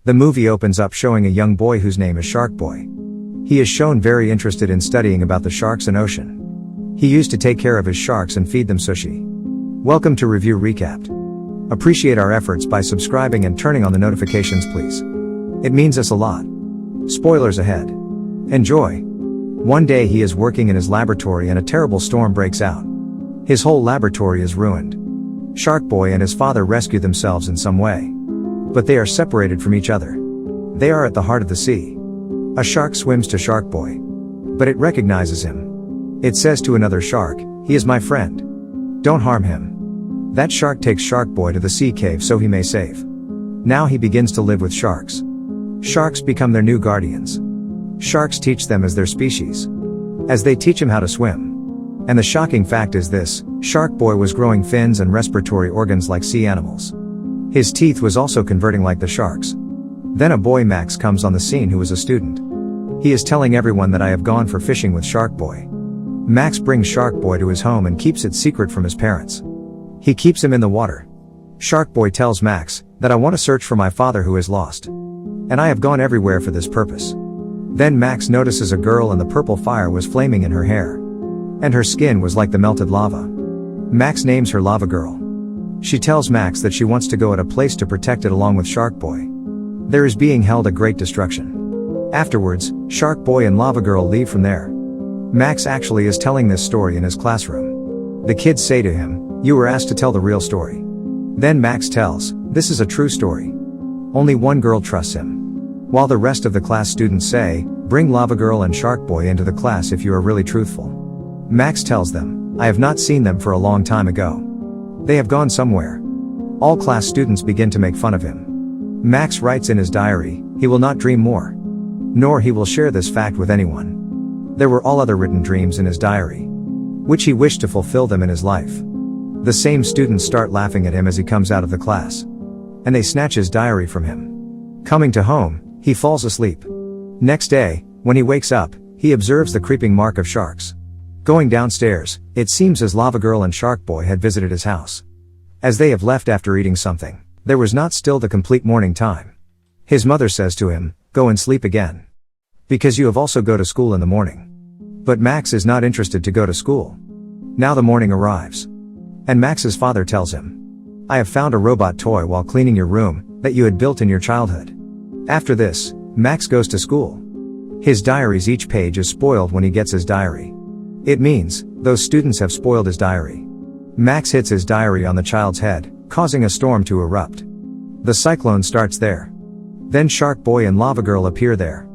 The movie opens up showing a young boy whose name is Shark Boy. He is shown very interested in studying about the sharks and ocean. He used to take care of his sharks and feed them sushi. Welcome to Review Recapped. Appreciate our efforts by subscribing and turning on the notifications, please. It means us a lot. Spoilers ahead. Enjoy. One day he is working in his laboratory and a terrible storm breaks out. His whole laboratory is ruined. Shark Boy and his father rescue themselves in some way. But they are separated from each other. They are at the heart of the sea. A shark swims to Shark Boy. But it recognizes him. It says to another shark, "He is my friend. Don't harm him." That shark takes Shark Boy to the sea cave so he may save. Now he begins to live with sharks. Sharks become their new guardians. Sharks teach them as their species. As they teach him how to swim. And the shocking fact is this, Shark Boy was growing fins and respiratory organs like sea animals. His teeth was also converting like the sharks. Then a boy Max comes on the scene who is a student. He is telling everyone that I have gone for fishing with Shark Boy. Max brings Shark Boy to his home and keeps it secret from his parents. He keeps him in the water. Shark Boy tells Max that I want to search for my father who is lost. And I have gone everywhere for this purpose. Then Max notices a girl and the purple fire was flaming in her hair. And her skin was like the melted lava. Max names her Lava Girl. She tells Max that she wants to go at a place to protect it along with Shark Boy. There is being held a great destruction. Afterwards, Shark Boy and Lava Girl leave from there. Max actually is telling this story in his classroom. The kids say to him, "You were asked to tell the real story." Then Max tells, "This is a true story." Only one girl trusts him. While the rest of the class students say, "Bring Lava Girl and Shark Boy into the class if you are really truthful." Max tells them, "I have not seen them for a long time ago. They have gone somewhere." All class students begin to make fun of him. Max writes in his diary, he will not dream more. Nor he will share this fact with anyone. There were all other written dreams in his diary. Which he wished to fulfill them in his life. The same students start laughing at him as he comes out of the class. And they snatch his diary from him. Coming to home, he falls asleep. Next day, when he wakes up, he observes the creeping mark of sharks. Going downstairs, it seems as Lava Girl and Shark Boy had visited his house. As they have left after eating something, there was not still the complete morning time. His mother says to him, "Go and sleep again. Because you have also go to school in the morning." But Max is not interested to go to school. Now the morning arrives. And Max's father tells him, "I have found a robot toy while cleaning your room, that you had built in your childhood." After this, Max goes to school. His diaries each page is spoiled when he gets his diary. It means, those students have spoiled his diary. Max hits his diary on the child's head, causing a storm to erupt. The cyclone starts there. Then Shark Boy and Lava Girl appear there.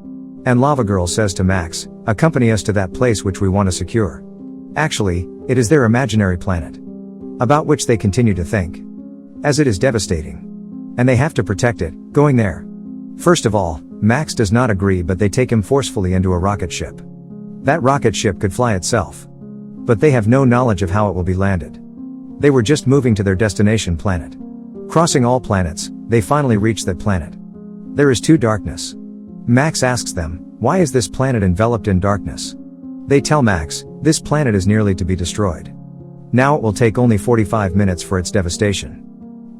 And Lava Girl says to Max, "Accompany us to that place which we want to secure." Actually, it is their imaginary planet. About which they continue to think. As it is devastating. And they have to protect it, going there. First of all, Max does not agree but they take him forcefully into a rocket ship. That rocket ship could fly itself. But they have no knowledge of how it will be landed. They were just moving to their destination planet. Crossing all planets, they finally reach that planet. There is too darkness. Max asks them, "Why is this planet enveloped in darkness?" They tell Max, "This planet is nearly to be destroyed. Now it will take only 45 minutes for its devastation."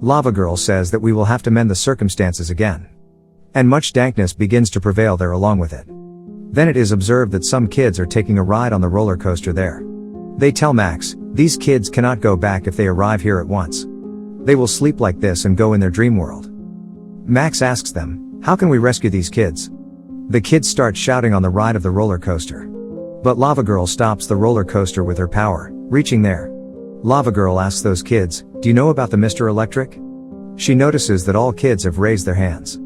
Lava Girl says that we will have to mend the circumstances again. And much dankness begins to prevail there along with it. Then it is observed that some kids are taking a ride on the roller coaster there. They tell Max, "These kids cannot go back if they arrive here at once. They will sleep like this and go in their dream world." Max asks them, "How can we rescue these kids?" The kids start shouting on the ride of the roller coaster. But Lava Girl stops the roller coaster with her power, reaching there. Lava Girl asks those kids, "Do you know about the Mr. Electric?" She notices that all kids have raised their hands.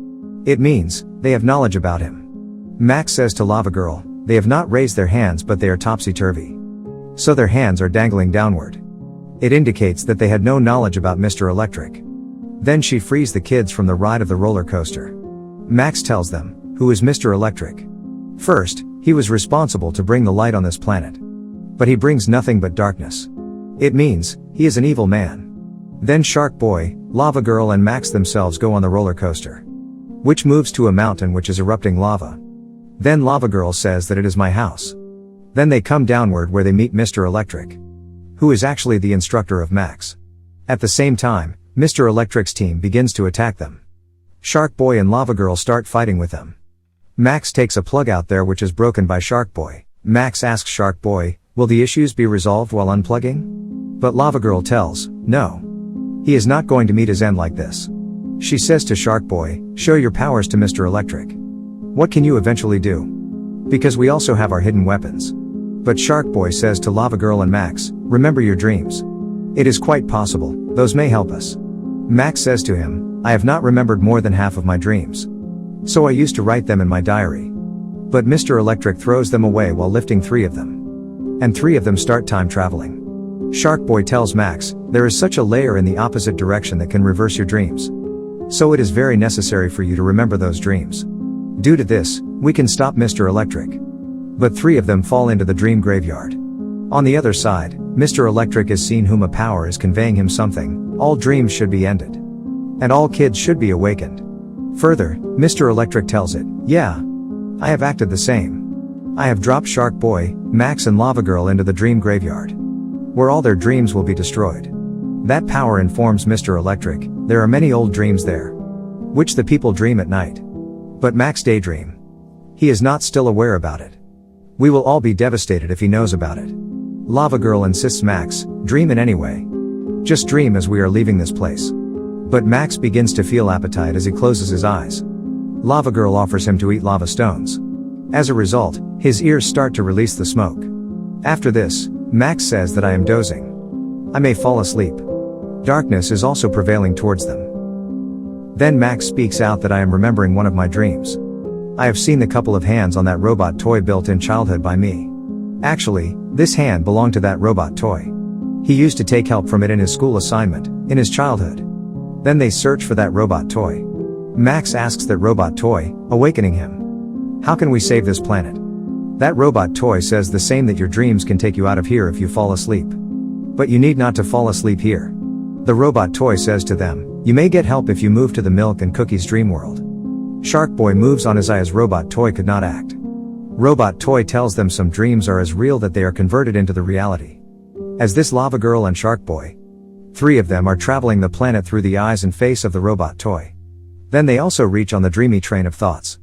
It means, they have knowledge about him. Max says to Lava Girl, "They have not raised their hands but they are topsy-turvy. So their hands are dangling downward." It indicates that they had no knowledge about Mr. Electric. Then she frees the kids from the ride of the roller coaster. Max tells them, "Who is Mr. Electric?" First, he was responsible to bring the light on this planet. But he brings nothing but darkness. It means, he is an evil man. Then Shark Boy, Lava Girl and Max themselves go on the roller coaster. Which moves to a mountain which is erupting lava. Then Lava Girl says that it is my house. Then they come downward where they meet Mr. Electric. Who is actually the instructor of Max. At the same time, Mr. Electric's team begins to attack them. Shark Boy and Lava Girl start fighting with them. Max takes a plug out there which is broken by Shark Boy. Max asks Shark Boy, will the issues be resolved while unplugging? But Lava Girl tells, no. He is not going to meet his end like this. She says to Shark Boy, show your powers to Mr. Electric. What can you eventually do? Because we also have our hidden weapons. But Shark Boy says to Lava Girl and Max, remember your dreams. It is quite possible, those may help us. Max says to him, I have not remembered more than half of my dreams. So I used to write them in my diary. But Mr. Electric throws them away while lifting 3 of them. And 3 of them start time traveling. Shark Boy tells Max, there is such a layer in the opposite direction that can reverse your dreams. So it is very necessary for you to remember those dreams. Due to this, we can stop Mr. Electric. But 3 of them fall into the dream graveyard. On the other side, Mr. Electric is seen whom a power is conveying him something, all dreams should be ended. And all kids should be awakened. Further, Mr. Electric tells it, yeah. I have acted the same. I have dropped Shark Boy, Max and Lava Girl into the dream graveyard. Where all their dreams will be destroyed. That power informs Mr. Electric, there are many old dreams there. Which the people dream at night. But Max daydream. He is not still aware about it. We will all be devastated if he knows about it. Lava Girl insists Max, dream in any way. Just dream as we are leaving this place. But Max begins to feel appetite as he closes his eyes. Lava Girl offers him to eat lava stones. As a result, his ears start to release the smoke. After this, Max says that I am dozing. I may fall asleep. Darkness is also prevailing towards them. Then Max speaks out that I am remembering one of my dreams. I have seen the couple of hands on that robot toy built in childhood by me. Actually, this hand belonged to that robot toy. He used to take help from it in his school assignment, in his childhood. Then they search for that robot toy. Max asks that robot toy, awakening him. How can we save this planet? That robot toy says the same, that your dreams can take you out of here if you fall asleep. But you need not to fall asleep here. The robot toy says to them, you may get help if you move to the Milk and Cookies dream world. Shark Boy moves on his eye as robot toy could not act. Robot toy tells them some dreams are as real that they are converted into the reality. As this Lava Girl and Shark Boy. 3 of them are traveling the planet through the eyes and face of the robot toy. Then they also reach on the dreamy train of thoughts.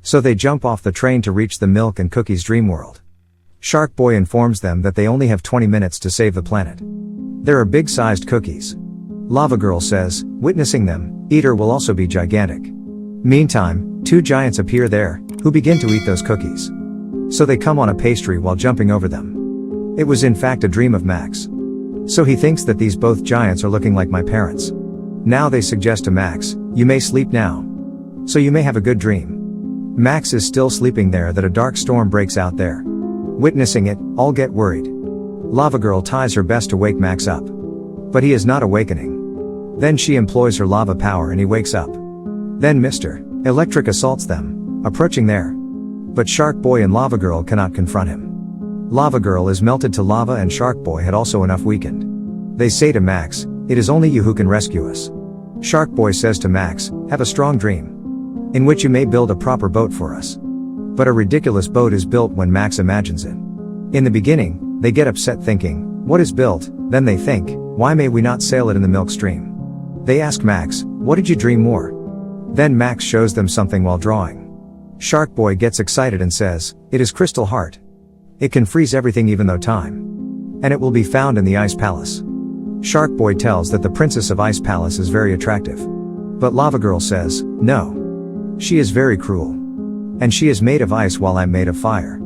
So they jump off the train to reach the Milk and Cookies dream world. Shark Boy informs them that they only have 20 minutes to save the planet. There are big-sized cookies. Lava Girl says, witnessing them, Eater will also be gigantic. Meantime, 2 giants appear there, who begin to eat those cookies. So they come on a pastry while jumping over them. It was in fact a dream of Max. So he thinks that these both giants are looking like my parents. Now they suggest to Max, you may sleep now. So you may have a good dream. Max is still sleeping there that a dark storm breaks out there. Witnessing it, all get worried. Lava Girl tries her best to wake Max up. But he is not awakening. Then she employs her lava power and he wakes up. Then Mr. Electric assaults them, approaching there. But Shark Boy and Lava Girl cannot confront him. Lava Girl is melted to lava and Shark Boy had also enough weakened. They say to Max, it is only you who can rescue us. Shark Boy says to Max, have a strong dream. In which you may build a proper boat for us. But a ridiculous boat is built when Max imagines it. In the beginning, they get upset thinking, what is built? Then they think, why may we not sail it in the milk stream? They ask Max, what did you dream more? Then Max shows them something while drawing. Shark Boy gets excited and says, it is Crystal Heart. It can freeze everything even though time. And it will be found in the Ice Palace. Shark Boy tells that the Princess of Ice Palace is very attractive. But Lava Girl says, no. She is very cruel. And she is made of ice while I'm made of fire.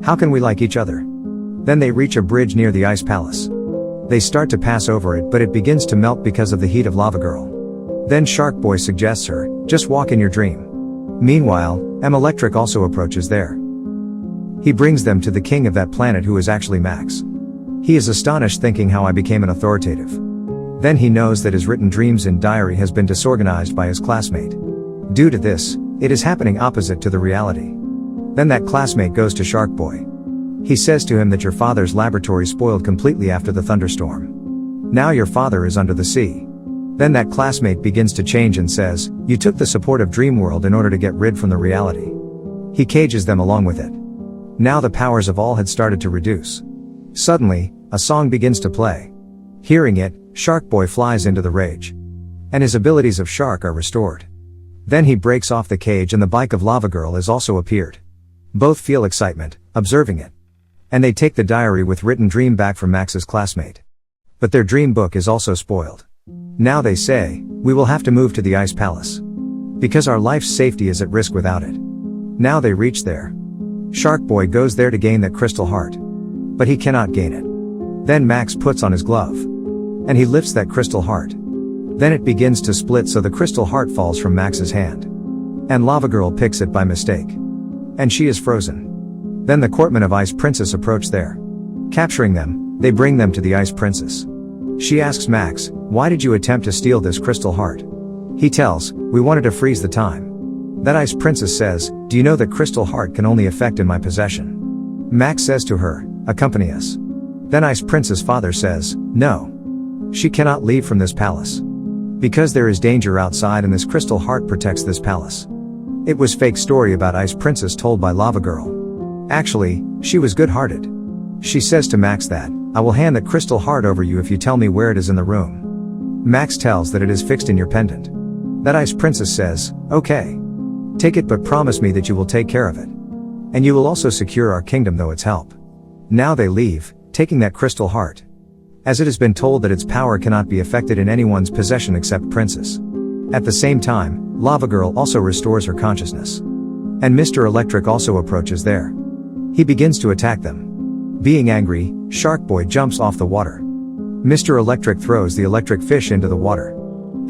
How can we like each other? Then they reach a bridge near the Ice Palace. They start to pass over it but it begins to melt because of the heat of Lava Girl. Then Shark Boy suggests her, just walk in your dream. Meanwhile, Electric also approaches there. He brings them to the king of that planet who is actually Max. He is astonished thinking how I became an authoritative. Then he knows that his written dreams in diary has been disorganized by his classmate. Due to this, it is happening opposite to the reality. Then that classmate goes to Shark Boy. He says to him that your father's laboratory spoiled completely after the thunderstorm. Now your father is under the sea. Then that classmate begins to change and says, you took the support of Dream World in order to get rid from the reality. He cages them along with it. Now the powers of all had started to reduce. Suddenly, a song begins to play. Hearing it, Shark Boy flies into the rage. And his abilities of shark are restored. Then he breaks off the cage and the bike of Lava Girl has also appeared. Both feel excitement, observing it. And they take the diary with written dream back from Max's classmate. But their dream book is also spoiled. Now they say, we will have to move to the Ice Palace. Because our life's safety is at risk without it. Now they reach there. Shark Boy goes there to gain that crystal heart. But he cannot gain it. Then Max puts on his glove. And he lifts that crystal heart. Then it begins to split so the crystal heart falls from Max's hand. And Lava Girl picks it by mistake. And she is frozen. Then the courtmen of Ice Princess approach there. Capturing them, they bring them to the Ice Princess. She asks Max, why did you attempt to steal this crystal heart? He tells, we wanted to freeze the time. That Ice Princess says, do you know that crystal heart can only affect in my possession? Max says to her, accompany us. Then Ice Princess' father says, no. She cannot leave from this palace. Because there is danger outside and this crystal heart protects this palace. It was fake story about Ice Princess told by Lava Girl. Actually, she was good-hearted. She says to Max that, I will hand the crystal heart over you if you tell me where it is in the room. Max tells that it is fixed in your pendant. That Ice Princess says, okay. Take it but promise me that you will take care of it. And you will also secure our kingdom though its help. Now they leave, taking that crystal heart. As it has been told that its power cannot be affected in anyone's possession except Princess. At the same time, Lava Girl also restores her consciousness. And Mr. Electric also approaches there. He begins to attack them. Being angry, Shark Boy jumps off the water. Mr. Electric throws the electric fish into the water.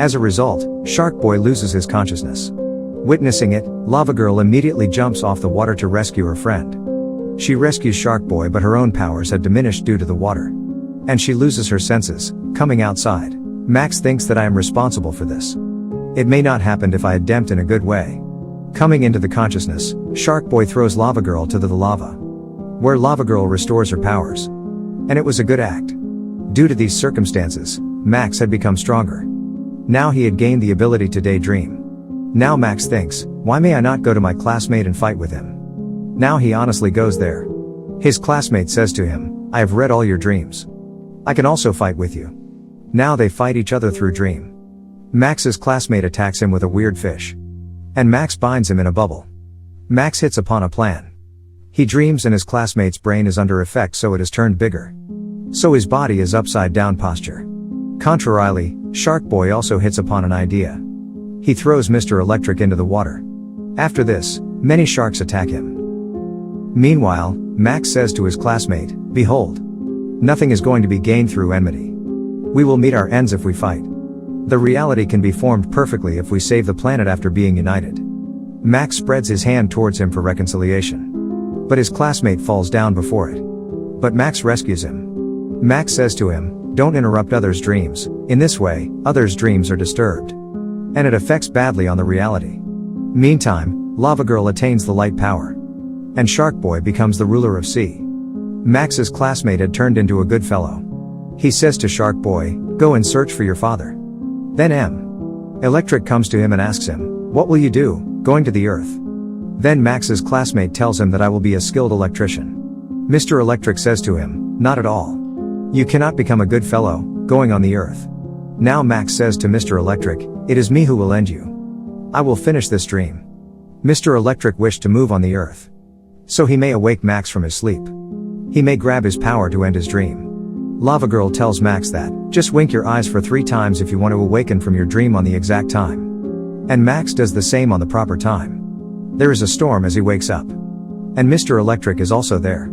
As a result, Shark Boy loses his consciousness. Witnessing it, Lava Girl immediately jumps off the water to rescue her friend. She rescues Shark Boy but her own powers had diminished due to the water. And she loses her senses, coming outside. Max thinks that I am responsible for this. It may not happen if I attempt in a good way. Coming into the consciousness, Shark Boy throws Lava Girl to the lava. Where Lava Girl restores her powers. And it was a good act. Due to these circumstances, Max had become stronger. Now he had gained the ability to daydream. Now Max thinks, why may I not go to my classmate and fight with him? Now he honestly goes there. His classmate says to him, I have read all your dreams. I can also fight with you. Now they fight each other through dream. Max's classmate attacks him with a weird fish. And Max binds him in a bubble. Max hits upon a plan. He dreams and his classmate's brain is under effect so it is turned bigger. So his body is upside down posture. Contrarily, Shark Boy also hits upon an idea. He throws Mr. Electric into the water. After this, many sharks attack him. Meanwhile, Max says to his classmate, behold. Nothing is going to be gained through enmity. We will meet our ends if we fight. The reality can be formed perfectly if we save the planet after being united. Max spreads his hand towards him for reconciliation. But his classmate falls down before it. But Max rescues him. Max says to him, don't interrupt others' dreams, in this way, others' dreams are disturbed. And it affects badly on the reality. Meantime, Lava Girl attains the light power. And Shark Boy becomes the ruler of sea. Max's classmate had turned into a good fellow. He says to Shark Boy, go and search for your father. Then Electric comes to him and asks him, what will you do, going to the earth? Then Max's classmate tells him that I will be a skilled electrician. Mr. Electric says to him, not at all. You cannot become a good fellow, going on the earth. Now Max says to Mr. Electric, it is me who will end you. I will finish this dream. Mr. Electric wished to move on the earth. So he may awake Max from his sleep. He may grab his power to end his dream. Lava Girl tells Max that, just wink your eyes for 3 times if you want to awaken from your dream on the exact time. And Max does the same on the proper time. There is a storm as he wakes up. And Mr. Electric is also there.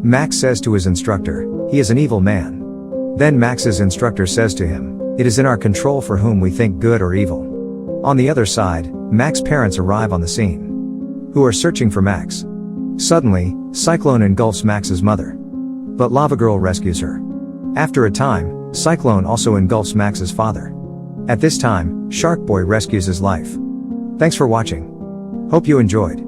Max says to his instructor, he is an evil man. Then Max's instructor says to him, it is in our control for whom we think good or evil. On the other side, Max's parents arrive on the scene. Who are searching for Max. Suddenly, Cyclone engulfs Max's mother. But Lava Girl rescues her. After a time, Cyclone also engulfs Max's father. At this time, Shark Boy rescues his life. Thanks for watching. Hope you enjoyed.